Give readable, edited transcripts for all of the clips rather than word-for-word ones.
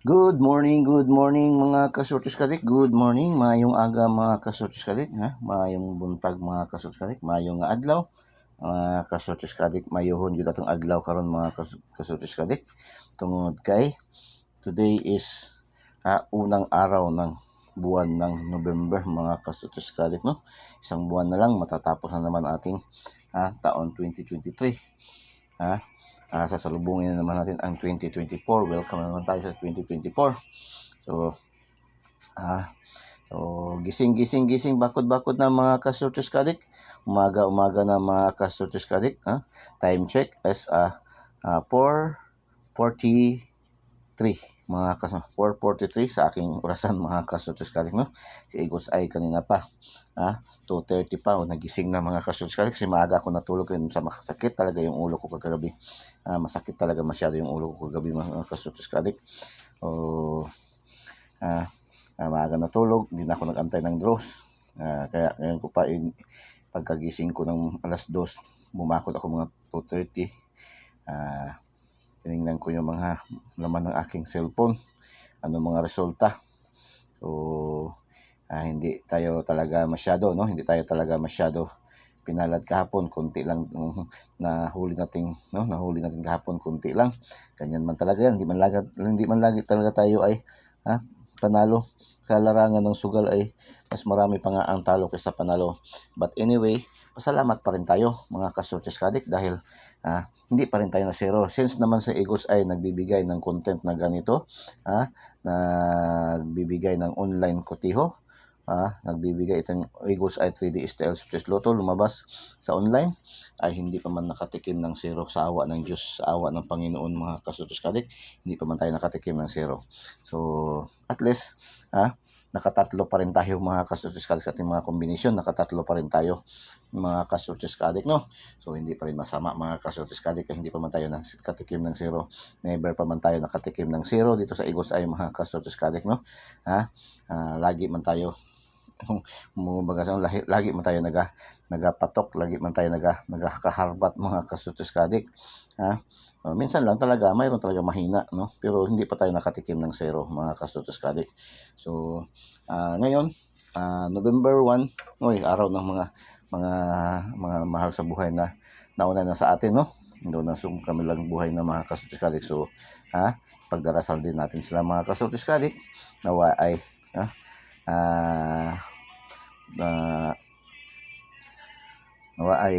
Good morning mga kasortis kadik. Good morning, maayong aga mga kasortis kadik, ha? Maayong buntag mga kasortis kadik, maayong adlaw. Mga kasortis kadik, mayuhon gyud atong adlaw karon mga kasortis kadik. Tungod kay today is unang araw ng buwan ng November mga kasortis kadik, no? Isang buwan na lang matatapos na naman ating taon 2023. Sasalubungin na naman natin ang 2024. Welcome naman tayo sa 2024. So, gising, bakod na mga kasortis kadik. Umaga na mga kasortis kadik. Time check as 4:43 mga 4:43 sa aking orasan mga kasortis kadik, no? Si Igos ay kanina pa 2:30 pa nagising na mga kasortis kadik kasi maaga ako natulog rin sa masakit talaga yung ulo ko kagabi. Masakit talaga masyado yung ulo ko kagabi mga kasortis kadik. Maaga natulog, hindi na ako nag-antay ng draws. Kaya ngayon ko pa pagkagising ko ng alas 2, bumakot ako mga 2:30. Tinignan ko yung mga laman ng aking cellphone, ano mga resulta. So, hindi tayo talaga masyado pinalad kahapon, konti lang nahuli natin kahapon, konti lang. Ganyan man talaga yan, hindi man lagi talaga tayo ay panalo. Sa larangan ng sugal ay mas marami pa nga ang talo kaysa panalo. But anyway, pasalamat pa rin tayo mga kasortis kadik dahil hindi pa rin tayo na zero. Since naman sa Eagles ay nagbibigay ng content na ganito, nagbibigay ng online kotiho, nagbibigay itong Eagles ay 3D style Swiss Lotto lumabas sa online, ay hindi pa man nakatikim ng zero sa awa ng Diyos, sa awa ng Panginoon mga kasortis kadik. Hindi pa man tayo nakatikim ng zero. So, at least, nakatatlo pa rin tayo mga kasortis kadik sa ating mga kombinasyon. Nakatatlo pa rin tayo mga kasortis kadik, no? So, hindi pa rin masama mga kasortis kadik kasi hindi pa man tayo nakatikim ng zero. Never pa man tayo nakatikim ng zero dito sa Eagles ay mga kasortis kadik, no? Lagi man tayo lagi man tayo nagapatok, lagi man tayo nagakaharbat mga kasortis kadik. Minsan lang talaga mayroon talaga mahina, no? Pero hindi pa tayo nakatikim ng zero mga kasortis kadik. So ngayon November 1, araw ng mga mahal sa buhay na nauna na sa atin, no? Doon na kami lang buhay na mga kasortis kadik. So pagdarasal din natin sila mga kasortis kadik, nawa ay nawa ay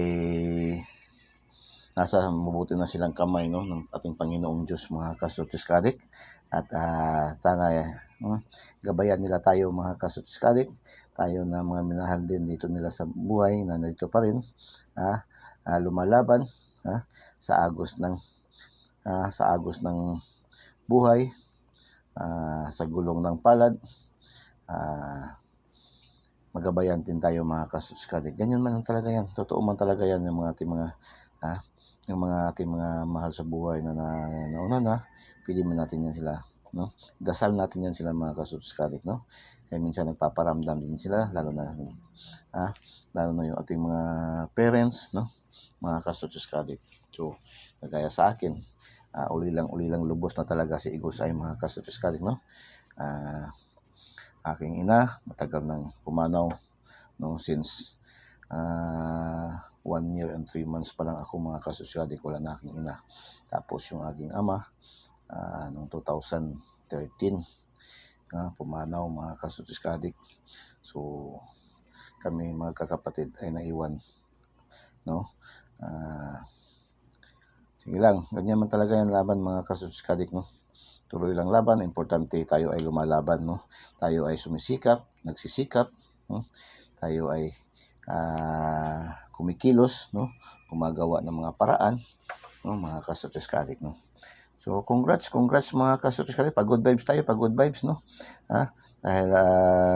nasa mabuti na silang kamay, no, ng ating Panginoong Diyos mga kasortis kadik. At sana gabayan nila tayo mga kasortis kadik, tayo na mga minahal din dito nila sa buhay na nandito pa rin lumalaban sa agos ng buhay, sa gulong ng palad. Magabayan din tayo mga kasortis kadik. Ganyan man talaga yan, totoo man talaga yan yung mga ating mga mahal sa buhay na nauna na. Pili mo natin yan sila, no? Dasal natin yan sila mga kasortis kadik, no? Kaya minsan nagpaparamdam din sila, lalo na yung ating mga parents, no, mga kasortis kadik. So kagaya sa akin, uli lang lubos na talaga si Eagles ay mga kasortis kadik, no? Aking ina matagal nang pumanaw, no, since 1 year and 3 months pa lang ako mga kasortis kadik, wala na aking ina. Tapos yung aking ama noong 2013 pumanaw mga kasortis kadik. So kami mga kakapatid ay naiwan, no? Sige lang, ganyan man talaga yan laban mga kasortis kadik, no? Tuloy lang laban, importante tayo ay lumalaban, no? Tayo ay sumisikap, nagsisikap, no? Tayo ay kumikilos, no? Gumagawa ng mga paraan, no, mga kasortis kadik, no? So congrats mga kasortis kadik. Pag-good vibes tayo, pag-good vibes, no? Dahil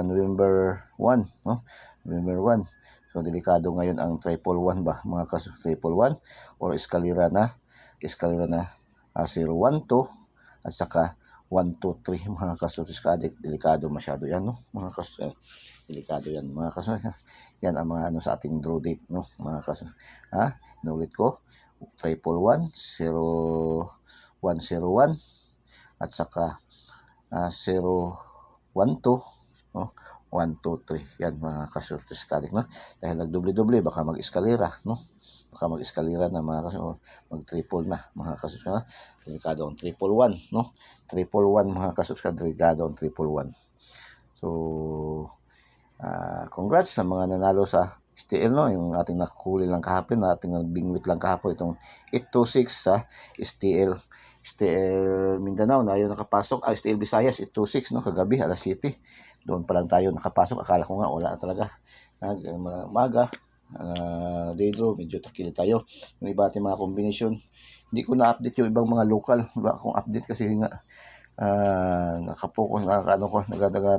November 1, no? November 1. So delikado ngayon ang 111 ba mga kasortis, 111 or eskalera na 012 at saka 123 mga kasortis kadik. Delikado masyado yan, no, mga kasortis. Delikado yan mga kasortis. Yan ang mga sa ating draw date, no, mga kasortis. Inulit ko, 111 0101 at saka 0, 1, 2, no? 1, 2, 3. Yan mga kasortes kadik, no? Dahil nagdoble-doble, baka mag-eskalera, no? Baka mag-eskalera na mga kasortes, mag-triple na mga kasortes kadik. Delikado ang triple 1, no? Triple 1 mga kasortes kadik, delikado ang triple 1. So, congrats sa mga nanalo sa STL, no? Yung ating nakahuli lang kahapon, ating nagbingwit lang kahapon, itong 826 sa STL. STL Mindanao na yun nakapasok. STL Visayas 826, no? Kagabi alas 7. Doon pa lang tayo nakapasok. Akala ko nga wala na talaga. Umaga, Daydro, medyo takili tayo. Yung iba ating mga combination. Hindi ko na-update yung ibang mga local. Wala akong update kasi nga nakapokus na ano ko,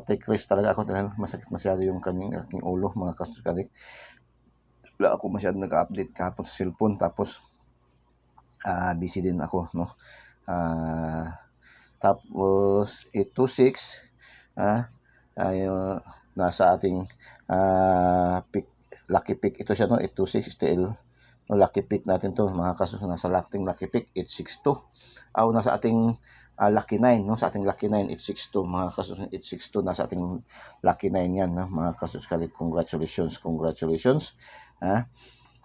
take risk talaga ako dahil masakit masyado yung aking ulo mga kaskadik. Wala ako masyado nag-update kahapon sa cellphone, tapos busy din ako, no? Tapos 826 nasa ating lucky pick ito siya, no? 826 STL, no? Lucky pick natin to mga kasos, nasa lucky pick 862 nasa ating lucky 9, no? Sa ating lucky 9 862 mga kasos, 862 nasa ating lucky 9 yan, no? Mga kasos kalit, congratulations.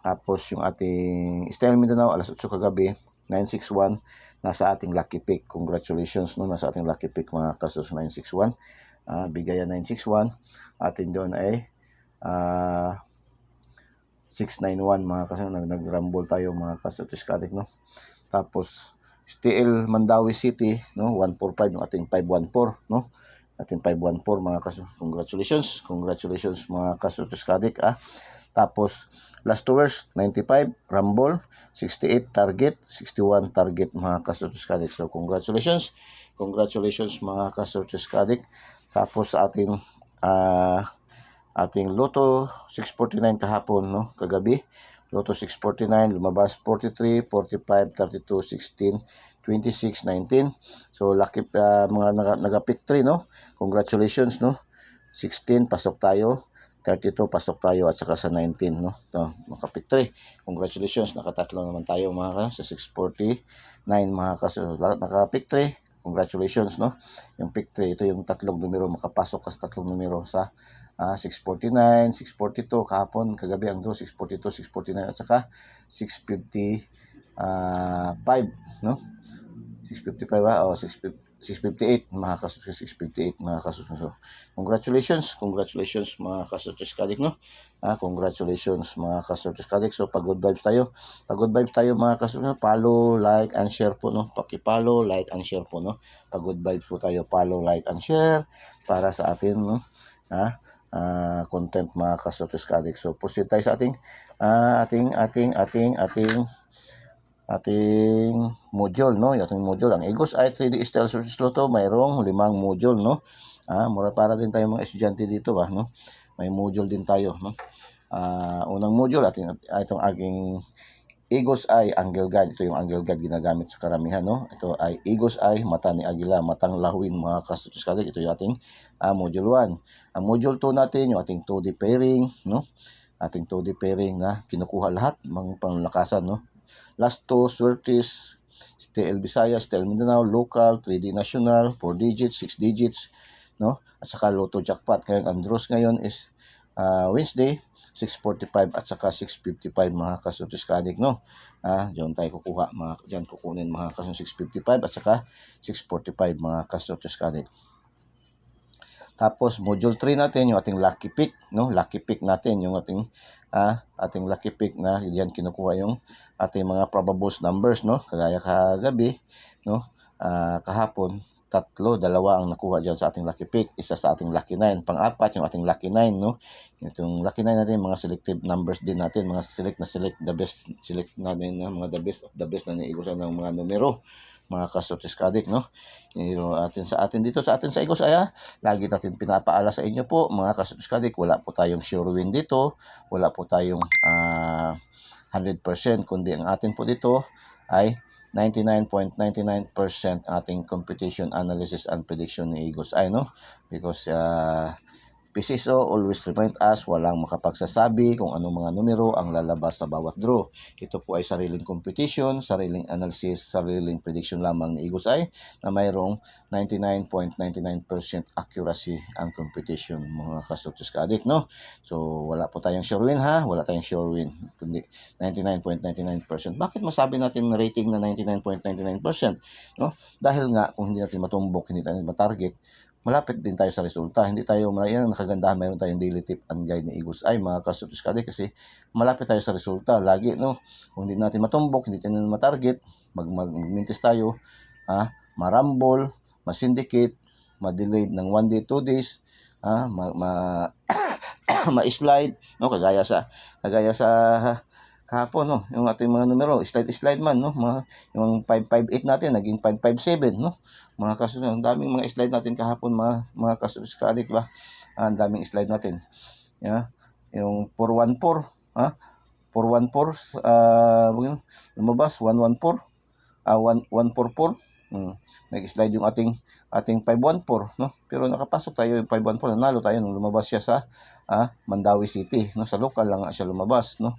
Tapos yung ating STL Mindanao alas 8 kagabi 961 nasa ating lucky pick, congratulations, no? Nasa ating lucky pick mga kasos 961, bigayan 961, atin doon ay 691 mga kasos, nag-rumble tayo mga kasos kalit, no? Tapos STL Mandawi City, no? 145 yung ating 514, no? Ating 514 mga kasos, congratulations mga kasos kadik. Tapos last 2 hours 95 rumble, 68 target, 61 target mga kasos kadik. So congratulations mga kasos kadik. Tapos sa ating Lotto 649 kahapon, no? Kagabi Lotto 649 lumabas 43, 45, 32, 16, 26, 19. So lucky mga naga-pick 3, no? Congratulations, no? 16 pasok tayo, 32 pasok tayo, at saka sa 19, no? Ito, naka-pick 3. Congratulations, nakatatlo naman tayo mga sa 649 mga kaso. Naka-pick 3. Congratulations, no? Yung pick 3, ito yung tatlong numero, makapasok ka sa tatlong numero sa 649, 642 kahapon, kagabi ang draw 642, 649 at saka 655, no? 655 658 mga kasus, 658 mga kasus. So, congratulations mga kasus kadik, no? Congratulations mga kasus kadik. So pag good vibes tayo mga kasus, follow, like and share po, no? Paki-follow, like and share po, no? Pag good vibes po tayo, follow, like and share para sa atin, no? Content mga kasus kadik. So proceed tayo sa ating module, no? Yung ating module, ang Eagles Eye 3D Style Search Lotto, mayroong 5 module, no? Mura para din tayo mga estudyante dito ba, no? May module din tayo, no? Unang module itong aking Eagles Eye Angle Guide. Ito yung Angle Guide ginagamit sa karamihan, no? Ito ay Eagles Eye, mata ni Agila, matang lahuin mga kastutus. Ito yung ating module 1. Ang module 2 natin, yung ating 2D pairing, no? Ating 2D pairing na kinukuha lahat mga panlakasan, no? Last 2 swertes, STL Visayas, STL Mindanao, local, 3D national, 4 digits, 6 digits, no? At saka Lotto jackpot. Kaya ang draws ngayon is Wednesday 6:45 at saka 6:55 mga kasuntis kadik, no? Diyan tayo kukuha, diyan kukunin mga kasuntis 6:55 at saka 6:45 mga kasuntis kadik. Tapos module 3 natin yung ating lucky pick, no? Lucky pick natin yung ating lucky pick na diyan kinukuha yung ating mga probable numbers, no? Kagaya kagabi, no? Kahapon 2 ang nakuha diyan sa ating lucky pick, isa sa ating lucky 9, pang-apat yung ating lucky 9, no? Itong lucky 9 natin, mga selective numbers din natin, mga select the best, select natin na mga the best of the best na niigusan ng mga numero, mga kasotis kadik, no? Sa atin sa Eagles Eye, lagi natin pinapaala sa inyo po mga kasotis kadik, wala po tayong sure win dito, wala po tayong 100%, kundi ang atin po dito ay 99.99% ating computation, analysis and prediction ni Eagles Eye, no? Because PCSO always remind us, walang makapagsasabi kung anong mga numero ang lalabas sa bawat draw. Ito po ay sariling competition, sariling analysis, sariling prediction lamang ni Eagles Eye na mayroong 99.99% accuracy ang competition, mga ka-Success Ka-Addict, no? So, wala po tayong sure win, ha? Wala tayong sure win, kundi 99.99%. Bakit masabi natin na rating na 99.99%? No? Dahil nga, kung hindi natin matumbok, hindi tayo matarget, malapit din tayo sa resulta. Hindi tayo, yan ang nakagandahan, mayroon tayong daily tip and guide ni Eagles Eye, mga ka-Success Ka-Addict, kasi malapit tayo sa resulta. Lagi, no? Kung hindi natin matumbok, hindi tayo matarget, magmintis tayo, marambol, masindicate, ma-delayed ng 1 day, 2 days, ma-slide, no? Kagaya sa kahapon, no? Yung ating mga numero, slide man, no? Yung 558 natin, naging 557, no? Mga kasunod, ang daming mga slide natin kahapon, mga kasunod ba? Ang daming slide natin. Yeah? Yung 414, 414, lumabas, 114, 144, nag-slide yung ating 514, no? Pero nakapasok tayo yung 514, nanalo tayo nung lumabas siya sa Mandawi City, no? Sa local lang siya lumabas, no?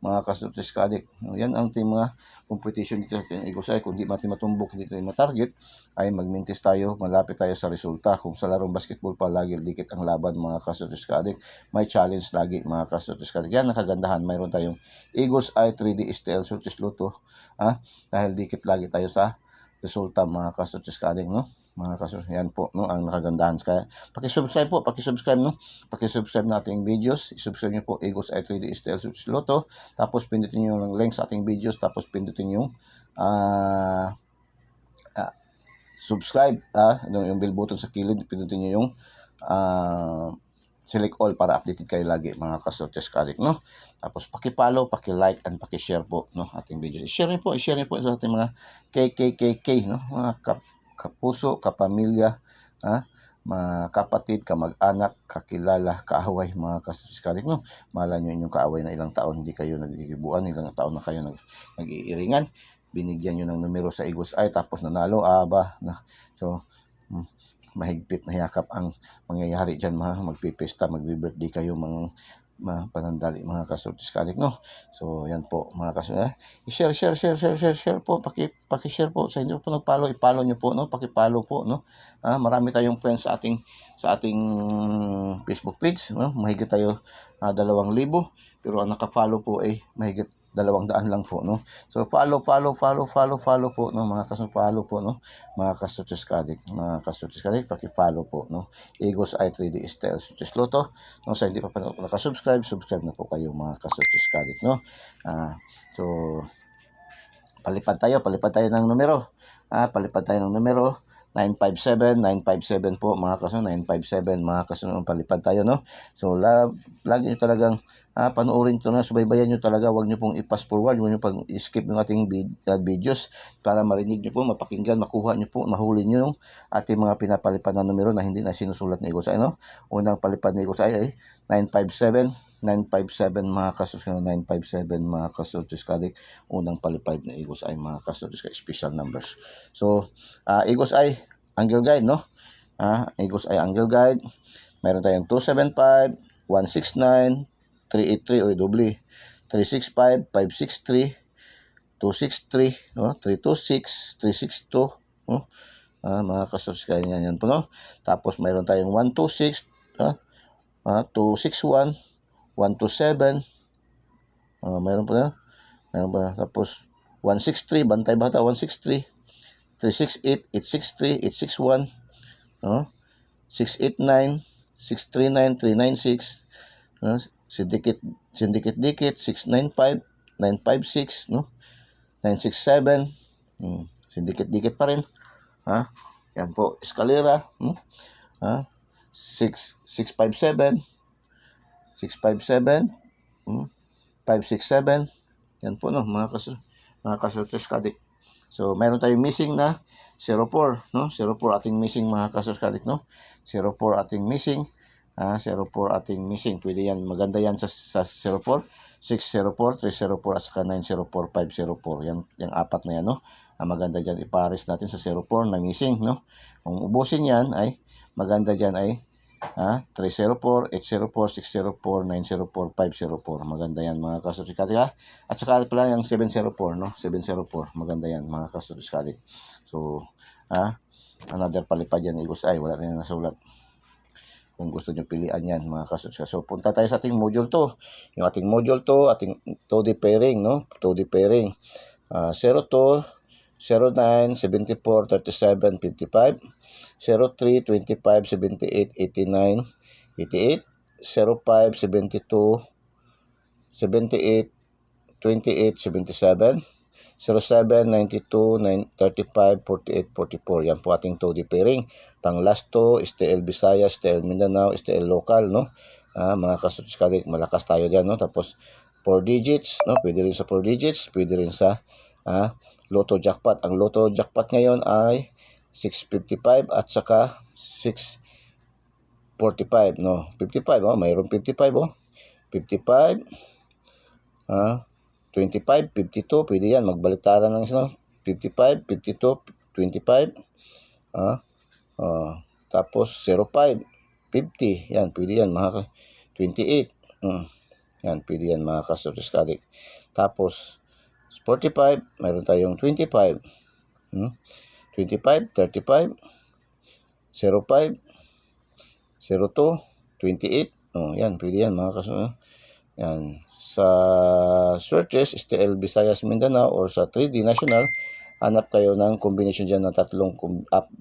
Mga ka-Success Ka-Addict. No, yan ang ating mga competition dito sa Eagles Eye. Kung di natin matumbok, hindi tayo matarget, ay magmintis tayo, malapit tayo sa resulta. Kung sa larong basketball pa, lagi dikit ang laban, mga ka-Success Ka-Addict. May challenge lagi, mga ka-Success Ka-Addict. Yan ang kagandahan. Mayroon tayong Eagles Eye 3D STL Success Lotto. Dahil dikit lagi tayo sa resulta, mga ka-Success Ka-Addict, no? Mga kasus, yan po, no, ang nakagandahan. Kaya paki-subscribe po, paki-subscribe, no? Paki-subscribe na ating videos. I-subscribe niyo po Eagles Eye 3D STL Success Lotto. Tapos pindutin niyo yung link sa ating videos, tapos pindutin yung subscribe, yung bell button sa kilid, pindutin niyo yung select all para updated kayo lagi, mga ka-Success Ka-Addict, no? Tapos paki-follow, paki-like, and paki-share po, no, ating videos. I-share niyo po sa ating mga KKKK, no? Mga kapuso, kapamilya, mga kapatid, kamag-anak, kakilala, kaaway, mga ka-Success Ka-Addict, no? Malay nyo yung kaaway na ilang taon hindi kayo nagigibuan, ilang taon na kayo nag-iiringan, binigyan nyo ng numero sa Eagles Eye, tapos nanalo, so, mahigpit na yakap ang mangyayari dyan, magpipesta, magbi-birthday kayo, mga panandali, mga ka-Success Ka-Addict, no? So, yan po, mga ka-Success. I-share po, paki-share po. Sa inyo po nag-follow, i-follow nyo po, no? Paki-follow po, no? Marami tayong friends sa ating Facebook page, no? Mahigit tayo 2,000, pero ang naka-follow po ay mahigit 200 lang po, no? So follow po, no, mga follow po, no, mga ka-Success Ka-Addict, paki-follow po, no, Eagles Eye 3D STL Success Lotto, no? Sa hindi pa nakasubscribe, subscribe na po kayo, mga ka-Success Ka-Addict, no? So palipad tayo ng numero, 957 po, mga kasunod, 957, mga kasunod, palipad tayo, no? So lagi nyo talagang panoorin ito, na subaybayan nyo talaga, wag nyo pong i-pass forward, wag nyo pang i-skip ng ating videos para marinig nyo po, mapakinggan, makuha nyo po, mahuli nyo yung ating mga pinapalipad na numero na hindi na sinusulat ni Eagles Eye, no? Unang palipad ni Eagles Eye ay 957, mga ka-Success, 957, mga ka-Success Ka-Addict, unang palipad na Eagles Eye, mga ka-Success, special numbers. So Eagles Eye Angle Guide, no? Eagles Eye Angle Guide, meron tayong 275, 169, 383 o doble, 365, 563, 263, 326, 362, mga ka-Success, kaya yan po, no? Tapos mayroon tayong 126, 261, 127, mayroon pa, tapos 163, bantay bata, 163, 368, 863, 861, 689, 639, 396, Syndicate Dikit, 695, 956, no? 967, Syndicate Dikit pa rin. Yan po, Escalera, 657, 567, yan po, no, mga ka-Success Ka-Addict. So, mayroon tayong missing na 04, no? 04 ating missing, mga ka-Success Ka-Addict, no? 04 ating missing. 04 ating missing. Pwede yan. Maganda yan sa 04, 604, 304, at saka 904, 504. Yung apat na yan, no? Maganda dyan. Ipares natin sa 04 na missing, no? Kung ubusin yan, ay maganda dyan ay 304, 804, 604, 904, 504. Maganda yan mga kasurtiskadik ha. At saka pala yung 704, no? 704. Maganda yan mga kasurtiskadik. So, another palipad yan, Eagles Eye. Wala tayong nasulat. Kung gusto nyo pilian yan mga kasurtiskadik. So, punta tayo sa ating module 2. Yung ating module 2, ating 2D pairing, no? 2D pairing. 02, 09, 74, 37, 55, 03, 25, 78, 89, 88, 05, 72, 78, 28, 77, 07, 92, 9, 35, 48, 44. Yan po ating 2D pairing. Pang last 2, STL Visayas, STL Mindanao, STL Local, no? Mga kasurtiskadik, malakas tayo dyan, no? Tapos 4 digits, no? Pwede rin sa 4 digits, pwede rin sa Lotto Jackpot. Ang Lotto Jackpot ngayon ay 655 at saka 645, no? 55, mayroong 55, 55, 25, 52, pwede yan, magbaliktaran ng isa, 55, 52, 25, tapos 05, 50, yan, pwede yan, mga 28, yan, pwede yan, mga kasurtiskadik. Tapos 45, mayroon tayong 25, 25, 35, 05, 02, 28, yan, pwede yan, mga kasurtiskadik. Yan, sa searches, STL Visayas Mindanao or sa 3D National, hanap kayo ng combination dyan ng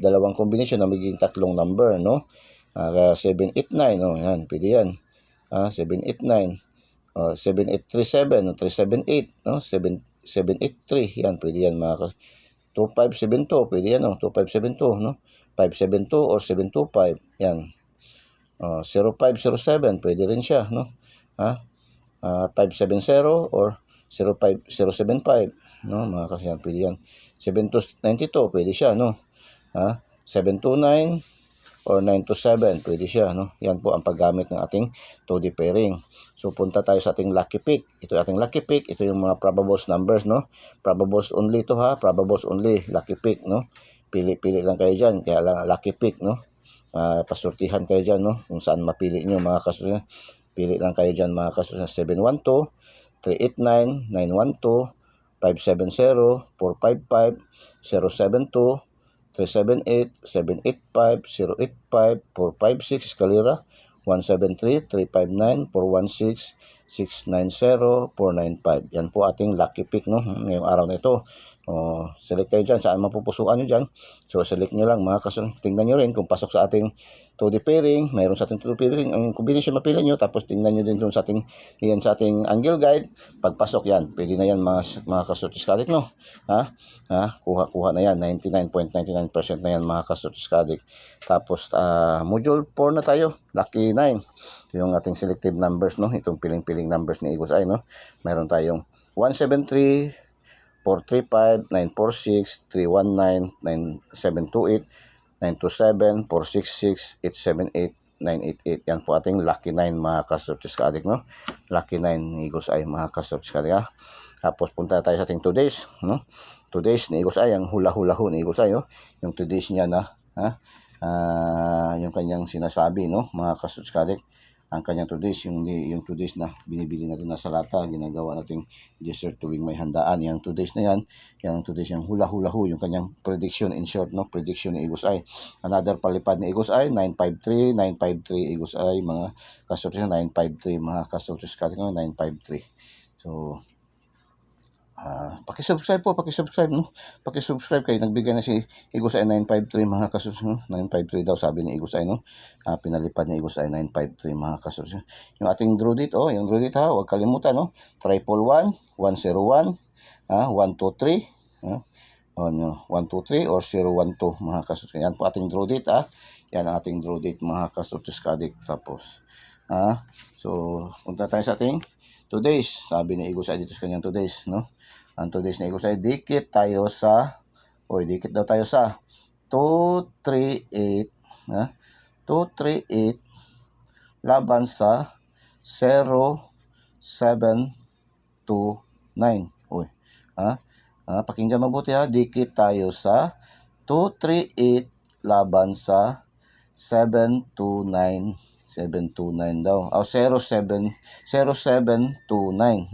dalawang combination na magiging tatlong number, no? 789, yan, pwede yan. 789, 7837, 378, no? 783, yan, pwede yan, mga 2572, pwede yan, 2572, no? 572 or 725, yan. 0507, pwede rin siya, no? 570 or 05075, no? Mga kasi yan, pwede yan. 7292, pwede siya, no? 729 or 927, pwede siya, no? Yan po ang paggamit ng ating 2D pairing. So, punta tayo sa ating lucky pick. Ito ating lucky pick. Ito yung mga probables numbers, no? Probables only to ha. Probables only. Lucky pick, no? Pili-pili lang kayo dyan. Kaya lang lucky pick, no? Pasurtihan kayo dyan, no? Kung saan mapili nyo, mga kasurtihan. Pili lang kayo dyan, mga kasurtihan. 712, 389, 912, 570, 455, 072, 378, 785, 085, 456, Escalera, 173, 359, 416, 690, 495. Yan po ating lucky pick, no? Ngayong araw na ito. Select kayo dyan, saan mapupusuan nyo dyan. So, select nyo lang, mga kasunod. Tingnan nyo rin kung pasok sa ating 2D pairing. Mayroon sa ating 2D pairing. Ang combination mapili nyo. Tapos, tingnan nyo din dun sa ating, yan, sa ating angle guide. Pagpasok yan, pwede na yan, mga kasurtiskadik, no? Kuha na yan. 99.99% na yan, mga kasurtiskadik. Tapos, module 4 na tayo. Lucky 9. Yung ating selective numbers, no? Itong piling-piling numbers ni Eagles Eye, no? Mayroon tayong 173, 435, 946, 319, 9728, 927, 466, 878, 988. Yan po ating lucky 9, mga kasurtiskadik, no? Lucky 9 Eagles Eye, mga kasurtiskadik, ha? Tapos punta tayo sa ating 2 days, no? 2 days ni Eagles Eye, ang hula-hula-hu ni Eagles Eye, yung 2 days niya na, yung kanyang sinasabi, no? Mga kasurtiskadik, ang kanyang 2 days, yung 2 days na binibili natin na salata, ginagawa nating dessert tuwing may handaan. Yung 2 days na yan, yung 2 days yung hula-hula-hu, yung kanyang prediction, in short, no? Prediction ni Eagles Eye. Another palipad ni Eagles Eye, 953, 953 Eagles Eye, mga kasurtis, 953, mga kasurtis, 953. So, paki-subscribe po, no? Paki-subscribe kayo. Nagbigay na si Eagles Eye 953, mga kasus, no? 953 daw sabi ni Eagles Eye, no? Pinalipad ni Eagles Eye 953, mga kasus. Yung ating draw date, yung draw date, huwag kalimutan, no? 111, 101, 123, 123 or 012, mga kasus. Yan po ating draw date, Yan ang ating draw date, mga kasus kadik. Tapos, so, punta tayo sa ating 2 days. Sabi ni Eagles Eye dito sa kanyang 2 days, no? Ang 2 days na Eagles Eye, dikit daw tayo sa 238, 238 laban sa 0729. Pakinggan mabuti, dikit tayo sa 238 laban sa 729 daw. 0729.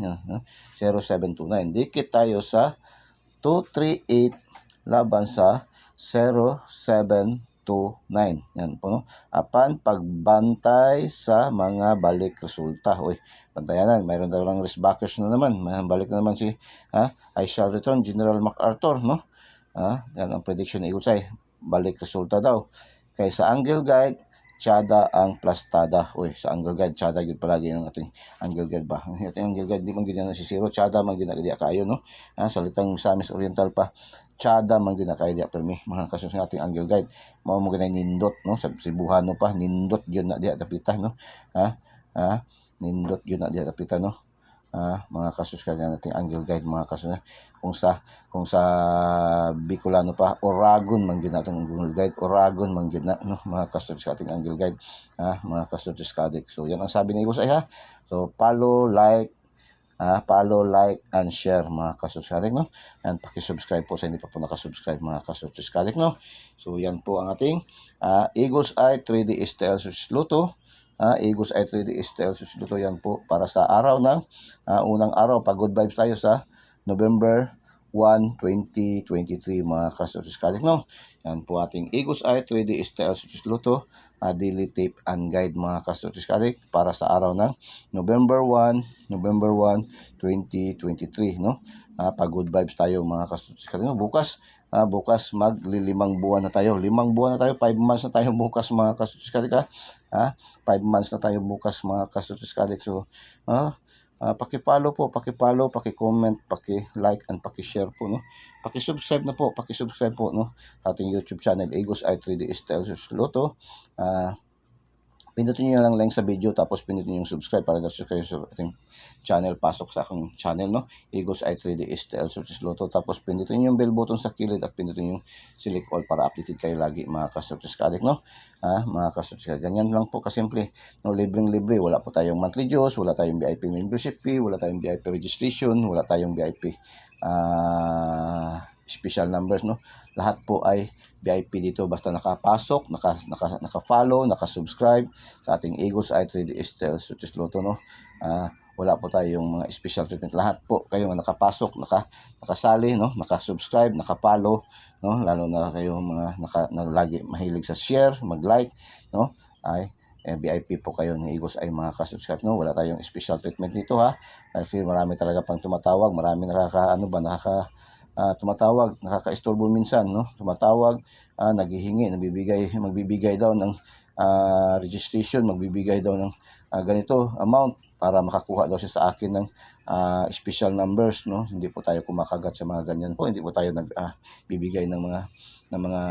Yan, 0729. Dikit tayo sa 238 laban sa 0729. Yan po, no? Apan pagbantay sa mga balik resulta. Uy, bantayanan. Mayroon daw lang risk backers na naman. Balik na naman si I shall return General MacArthur, no? Yan ang prediction ni Eagles Eye. Balik resulta daw. Kaysa angle guide, tsada ang plastada. Uy, sa angle guide, tsada yun palagi ang ating angle guide ba? Ating angle guide, di man ganyan na si Zero, tsada man ginagadia kayo, no? Salitang Samis Oriental pa, tsada man ginagadia permi. Mga kasos ng ating angle guide, mao mo ganay nindot, no? Sa Cebuano pa, nindot yun na diya tapita, no? Nindot yun na diya tapita, no? Mga kasos kanya nating angle guide, mga kasos na kung sa Bicolano pa Oragon man gyud natong angle guide, Oragon man gyud na, no? Mga kasos sa ating angle guide, mga kasos kadik. So yan ang sabi ni Igos ay so follow, like and share, mga kasos kadik, no? And paki-subscribe po sa hindi pa po nakasubscribe, mga kasos kadik, no? So yan po ang ating Igos Eye 3D STL Luto. Igos Eye 3D STL Luto, yan po para sa araw ng unang araw. Pag good vibes tayo sa November 1, 2023, mga kasos kadik, no? Yan po ating Igos Eye 3D STL Luto, daily tip and guide, mga kasos kadik, para sa araw ng November 1, 2023, no? Pag good vibes tayo, mga kasos kadik, no? Bukas maglilimang buwan na tayo. 5 buwan na tayo, 5 months na tayo bukas, mga kasos kadik, 5 months na tayo bukas, mga kasos kadik. So, paki-follow po, paki-comment, paki-like and paki-share po, no? Paki-subscribe po, no? Ating YouTube channel, Igos Eye 3D STL Luto. Pindutin nyo lang link sa video, tapos pindutin nyo yung subscribe para dapat kayo sa ating channel, pasok sa akong channel, no? Igos Eye 3D STL Luto. Tapos pindutin nyo yung bell button sa kilid at pindutin yung select all para updated kayo lagi, mga kasortis kadik, no? Mga kasortis kadik, ganyan lang po kasimple, no? Libreng-libre, wala po tayong monthly dues, wala tayong VIP membership fee, wala tayong VIP registration, wala tayong VIP special numbers, no? Lahat po ay VIP dito basta nakapasok, naka-follow, naka-subscribe sa ating Igos Eye 3D STL Luto, no? Wala po tayong mga special treatment. Lahat po kayo nakapasok, nakasali, no? Naka-subscribe, naka-follow, no? Lalo na kayo mga lagi mahilig sa share, mag-like, no? Ay VIP po kayo ng Igos Eye, mga kasubscribe, no? Wala tayong special treatment dito, kasi marami talaga pang tumatawag, marami tumatawag, nakaka-istorbo minsan, no? Tumatawag, naghihingi, magbibigay daw ng registration, magbibigay daw ng ganito amount para makakuha daw siya sa akin ng special numbers, no? Hindi po tayo kumakagat sa mga ganyan po, hindi po tayo nagbibigay ng mga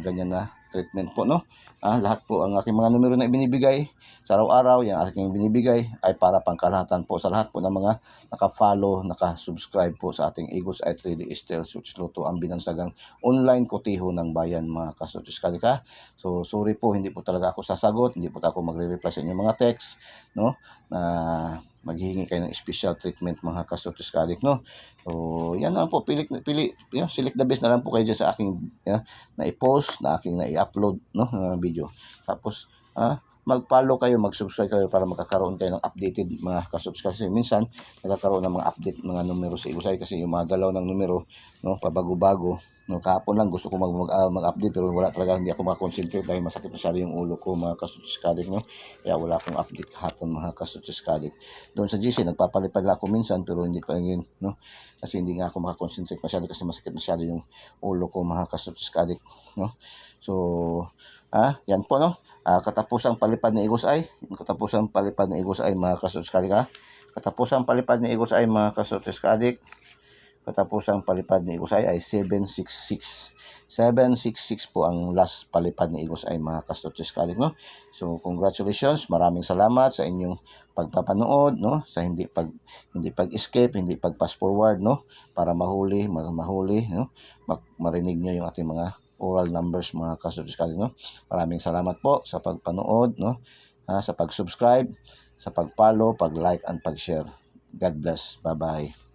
ganyan na treatment po, no? Lahat po ang aking mga numero na ibinibigay sa araw-araw, yung aking binibigay ay para pangkalahatan po sa lahat po ng mga naka-follow, naka-subscribe po sa ating Igos Eye 3D STL Luto, ang binansagang online kotiho ng bayan, mga kasotis kalika. So sorry po, hindi po talaga ako sasagot, hindi po ako magre-reply sa inyong mga text, no? Maghihingi kayo ng special treatment, mga kasotis kalik, no? So yan lang po, select the best na lang po kayo dyan sa aking na i-post, na aking na i-upload, no, video. Tapos mag-follow kayo, mag-subscribe kayo para makakaroon kayo ng updated, mga kasubs, kasi minsan nagkakaroon ng mga update mga numero sa Igos Eye, kasi yung mga galaw ng numero, no, pabago-bago, no? Kahapon lang gusto ko mag-update pero wala talaga, hindi ako makakonsentrate dahil masakit masyado yung ulo ko, mga kasubs kadik, no? Kaya wala akong update kahapon, mga kasubs kadik. Doon sa GC nagpapalipad lang ako minsan pero hindi pa yun, no? Kasi hindi nga ako makakonsentrate masyado kasi masakit masyado yung ulo ko, mga kasubs kadik, no? So yan po, no? Katapusang palipad ni Igos Eye, katapusang palipad ni Igos Eye, mga kasubs kadik, katapusang palipad ni Igos Eye, mga kasubs kadik. Katapusang palipad ni Igos Eye ay 766. 766 po ang last palipad ni Igos Eye, mga kasutsis kalik, no? So congratulations, maraming salamat sa inyong pagpapanood, no? Sa hindi pag-escape, hindi pag-pass forward, no? Para mahuli, no? Marinig niyo yung ating mga oral numbers, mga kasutsis kalik, no? Maraming salamat po sa pagpanood, no? Sa pag-subscribe, sa pag-follow, pag-like and pag-share. God bless. Bye-bye.